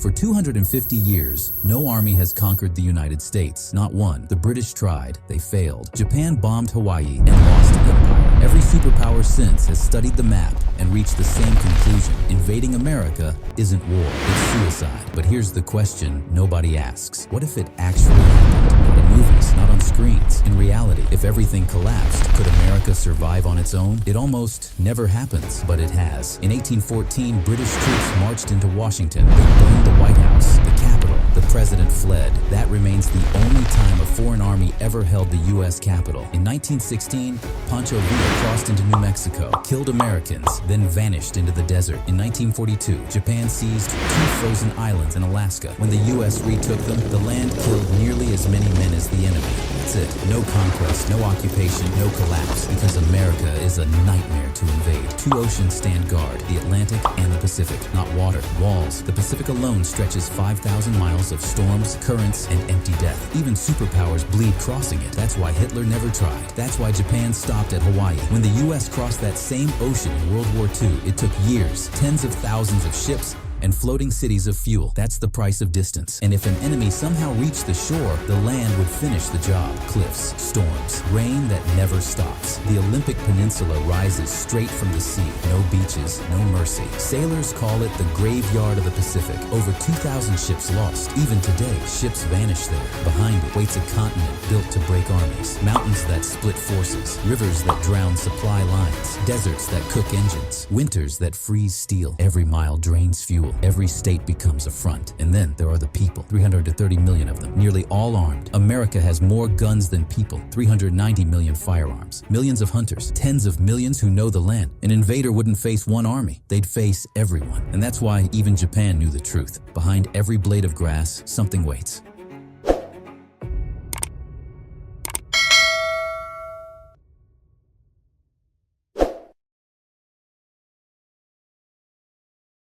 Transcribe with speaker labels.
Speaker 1: For 250 years, no army has conquered the United States. Not one. The British tried. They failed. Japan bombed Hawaii and lost an empire. Every superpower since has studied the map and reached the same conclusion. Invading America isn't war, it's suicide. But here's the question nobody asks. What if it actually happened? Not in movies, not on screens. In reality, if everything collapsed, could America survive on its own? It almost never happens, but it has. In 1814, British troops marched into Washington. They burned the White House, the Capitol. The president fled. That remains the only time a foreign army ever held the U.S. Capitol. In 1916, Pancho Villa crossed into New Mexico, killed Americans, then vanished into the desert. In 1942, Japan seized 2 frozen islands in Alaska. When the U.S. retook them, the land killed nearly as many men as the enemy. That's it. No conquest, no occupation, no collapse, because America is a nightmare to invade. 2 oceans stand guard, the Atlantic and the Pacific. Not water, walls. The Pacific alone stretches 5,000 miles of storms, currents, and empty death. Even superpowers bleed crossing it. That's why Hitler never tried. That's why Japan stopped at Hawaii. When the U.S. crossed that same ocean in World War II, it took years, tens of thousands of ships, and floating cities of fuel. That's the price of distance. And if an enemy somehow reached the shore, the land would finish the job. Cliffs, storms, rain that never stops. The Olympic Peninsula rises straight from the sea. No beaches, no mercy. Sailors call it the graveyard of the Pacific. Over 2,000 ships lost. Even today, ships vanish there. Behind it waits a continent built to break armies. Mountains that split forces. Rivers that drown supply lines. Deserts that cook engines. Winters that freeze steel. Every mile drains fuel. Every state becomes a front. And then there are the people, 300 to 30 million of them, nearly all armed. America has more guns than people, 390 million firearms, millions of hunters, tens of millions who know the land. An invader wouldn't face one army, they'd face everyone. And that's why even Japan knew the truth. Behind every blade of grass, something waits.